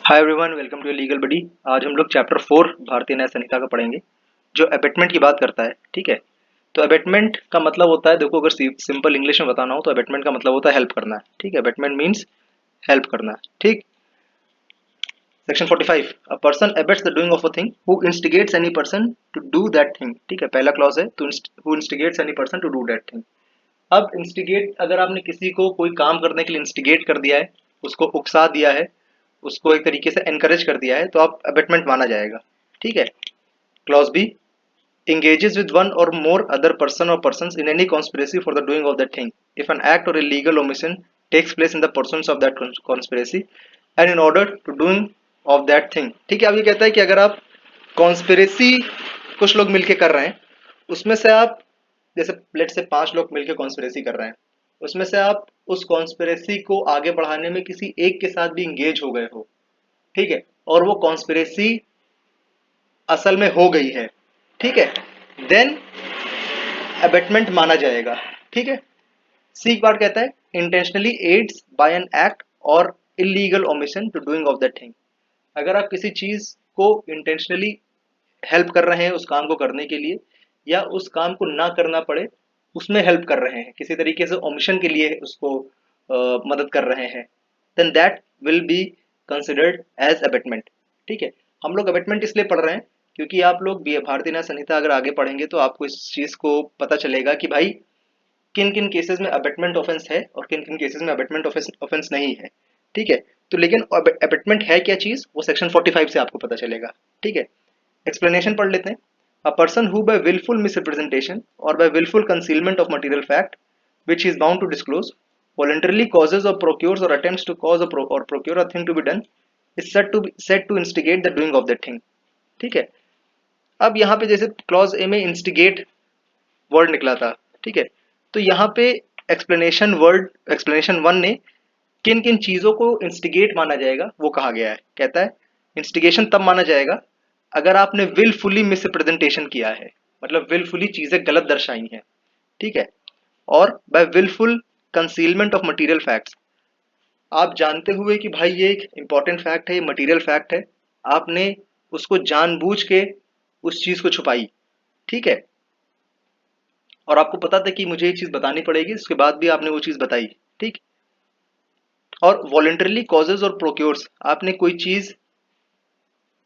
Hi everyone, welcome to legal buddy. आज हम लोग चैप्टर 4 भारतीय न्याय संहिता का पढ़ेंगे जो अबेटमेंट की बात करता है। ठीक है, तो अबेटमेंट का मतलब होता है, देखो अगर सिंपल इंग्लिश में बताना हो तो अबेटमेंट का मतलब होता है हेल्प करना। ठीक है, अबेटमेंट मीन्स हेल्प करना। ठीक। Section 45, a person abets the doing of a thing who instigates any person to do that thing. ठीक है, पहला क्लॉज है तो who instigates any person to do that thing. अब इंस्टिगेट, अगर आपने किसी को कोई काम करने के लिए इंस्टिगेट कर दिया है, उसको उकसा दिया है, उसको एक तरीके से एनकरेज कर दिया है, तो आप अबेटमेंट माना जाएगा। ठीक है। Clause B, engages with one or more other person or persons in any conspiracy for the doing of that thing if an act or illegal omission takes place in the persons of that conspiracy and in order to doing of that thing। ठीक है, अब ये कहता है कि अगर आप conspiracy कुछ लोग मिलके कर रहे हैं, उसमें से आप, जैसे लेट से 5 लोग मिलके कॉन्स्पिरेसी कर रहे हैं, उसमें से आप उस कॉन्स्पिरेसी को आगे बढ़ाने में किसी एक के साथ भी इंगेज हो गए हो। ठीक है, और वो कॉन्स्पिरेसी असल में हो गई है। ठीक है, देन अबेटमेंट माना जाएगा। ठीक है। सी पार्ट कहता है intentionally aids by an act और illegal omission to doing of that thing. अगर आप किसी चीज को इंटेंशनली हेल्प कर रहे हैं उस काम को करने के लिए, या उस काम को ना करना पड़े उसमें हेल्प कर रहे हैं, किसी तरीके से ओमिशन के लिए उसको मदद कर रहे हैं, then that will be considered as abetment. ठीक है, हम लोग अबेटमेंट इसलिए पढ़ रहे हैं क्योंकि आप लोग भारतीय न्याय संहिता अगर आगे पढ़ेंगे तो आपको इस चीज को पता चलेगा कि भाई किन किन केसेस में अबेटमेंट ऑफेंस है और किन किन केसेस में अबेटमेंट ऑफेंस नहीं है। ठीक है, तो लेकिन अबेटमेंट है क्या चीज, वो सेक्शन 45 से आपको पता चलेगा। ठीक है, एक्सप्लेनेशन पढ़ लेते हैं। A person who by wilful misrepresentation और by wilful concealment of material fact which he is bound to disclose voluntarily causes or procures or attempts to cause or procure a thing to be done is said to instigate the doing of that thing। ठीक है, अब यहाँ पे जैसे clause A में instigate word निकला था। ठीक है, तो यहाँ पे एक्सप्लेनेशन वन ने किन किन चीजों को इंस्टिगेट माना जाएगा वो कहा गया है। कहता है इंस्टिगेशन तब माना जाएगा अगर आपने विलफुली मिसरिप्रेजेंटेशन किया है, मतलब विलफुली चीजें गलत दर्शाई हैं। ठीक है, और by wilful concealment of material facts, आप जानते हुए कि भाई ये एक इंपॉर्टेंट फैक्ट है, ये मटेरियल फैक्ट है, आपने उसको जानबूझ के उस चीज को छुपाई। ठीक है, और आपको पता था कि मुझे ये चीज बतानी पड़ेगी, उसके बाद भी आपने वो चीज बताई। ठीक, और वॉलंटरली कॉजेज और प्रोक्योर्स, आपने कोई चीज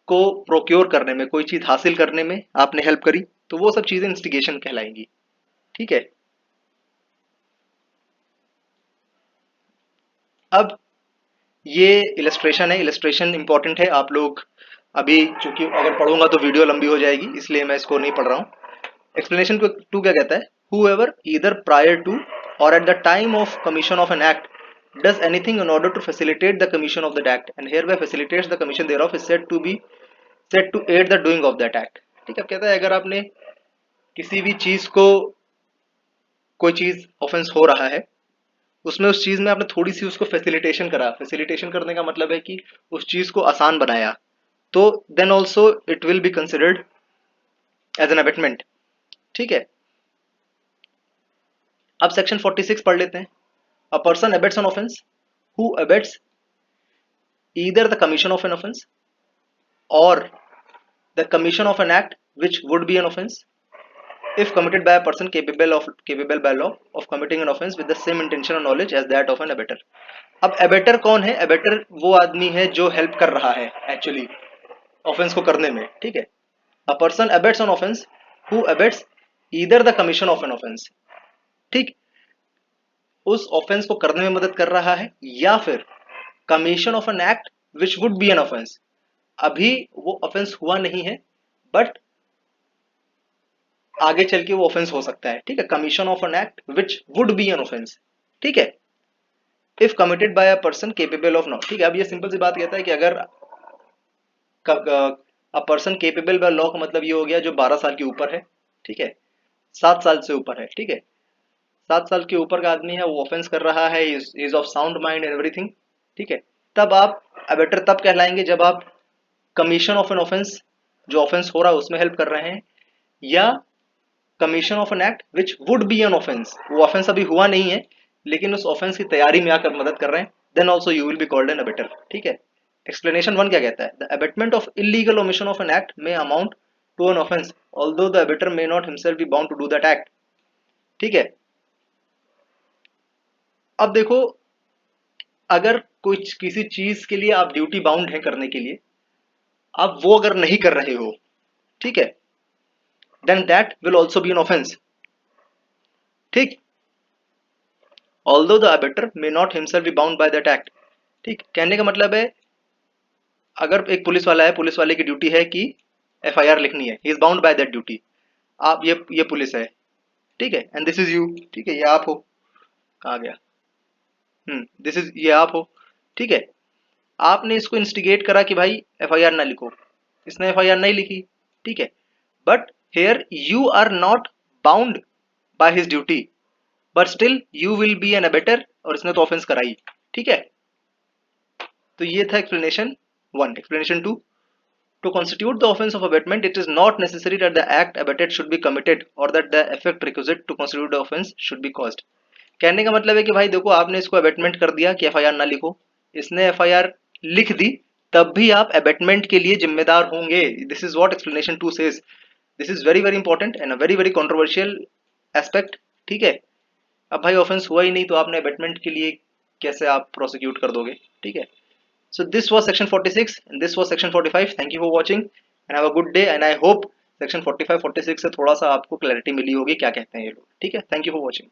को प्रोक्योर करने में, कोई चीज हासिल करने में आपने हेल्प करी, तो वो सब चीजें इंस्टिगेशन कहलाएंगी। ठीक है, अब ये इलस्ट्रेशन है, इलस्ट्रेशन इंपॉर्टेंट है। आप लोग अभी, चूंकि अगर पढ़ूंगा तो वीडियो लंबी हो जाएगी, इसलिए मैं इसको नहीं पढ़ रहा हूँ। एक्सप्लेनेशन टू क्या कहता है, whoever either prior to or at the time of commission of an act does anything in order to facilitate the commission of that act and hereby facilitates the commission thereof is said to aid the doing of that act। ठीक है, अब कहता है अगर आपने किसी भी चीज को, कोई चीज ऑफेंस हो रहा है, उसमें उस चीज में आपने थोड़ी सी उसको फैसिलिटेशन करा, फैसिलिटेशन करने का मतलब है कि उस चीज को आसान बनाया, तो then also it will be considered as an abetment. ठीक है, अब सेक्शन 46 पढ़ लेते हैं। A person abets an offence who abets either the commission of an offence और the commission of an act which would be an offense if committed by a person capable by law of committing an offense with the same intention or knowledge as that of an abettor। अब एबेटर कौन है, एबेटर वो आदमी है जो help कर रहा है एक्चुअली ऑफेंस को करने में। ठीक है, अ person abets an offence who abets either the commission of an offence. ठीक, उस ऑफेंस को करने में मदद कर रहा है या फिर commission of an act which would be an offence, अभी वो ऑफेंस हुआ नहीं है बट आगे चल के वो ऑफेंस हो सकता है। ठीक है, commission of an act which would be an offence. ठीक है, if committed by a person capable of not. ठीक है, अब ये सिंपल सी बात कहता है कि अगर a person capable by law का मतलब ये हो गया जो 12 साल के ऊपर है। ठीक है, 7 साल से ऊपर है। ठीक है, 7 साल के ऊपर का आदमी है, वो ऑफेंस कर रहा है, is of sound mind and everything. ठीक है, तब आप अबेटर तब कहलाएंगे जब आप कमीशन ऑफ एन ऑफेंस, जो ऑफेंस हो रहा है उसमें हेल्प कर रहे हैं, या commission of an act which would be an offence, वो ऑफेंस अभी हुआ नहीं है लेकिन उस ऑफेंस की तैयारी में आकर मदद कर रहे हैं, then also you will be called an abettor. ठीक है, एक्सप्लेनेशन 1 क्या कहता है? The abetment of illegal omission of an act may amount to an offence although the abettor may not himself be bound to do that act. ठीक है, अब देखो, अगर कुछ किसी चीज के लिए आप ड्यूटी बाउंड है करने के लिए, आप वो अगर नहीं कर रहे हो, ठीक है, then that will also be an offence. ठीक, although the abettor may not himself be bound by that act. ठीक, कहने का मतलब है, अगर एक पुलिस वाला है, पुलिस वाले की ड्यूटी है कि एफआईआर लिखनी है, he is bound by that duty. आप ये पुलिस है, ठीक है, एंड दिस इज यू, ठीक है, ये आप हो, कहा गया, दिस इज, ये आप हो, ठीक है, आपने इसको इंस्टिगेट करा कि भाई एफआईआर ना लिखो, इसने एफआईआर नहीं लिखी, ठीक है, but here you are not bound by his duty, but still you will be an abettor, और इसने तो ऑफेंस कराई, ठीक है। तो ये था explanation 1। Explanation 2, to constitute the offence of abatement, it is not necessary that the act abated should be committed or that the effect requisite to constitute the offence should be caused। कहने का मतलब है कि भाई देखो, आपने इसको abetment कर दिया कि एफआईआर ना लिखो, इसने एफआईआर लिख दी, तब भी आप अबेटमेंट के लिए जिम्मेदार होंगे। This is what explanation 2 says. This is very very important and a very very controversial aspect, ठीक है। अब भाई ऑफेंस हुआ ही नहीं तो आपने अबेटमेंट के लिए कैसे आप प्रोसिक्यूट कर दोगे, ठीक है। So this was section 46 and this was section 45. Thank you for watching and have a good day, and I hope section 45 46 से थोड़ा सा आपको क्लैरिटी मिली होगी क्या कहते हैं ये लोग, ठीक है। Thank you for watching.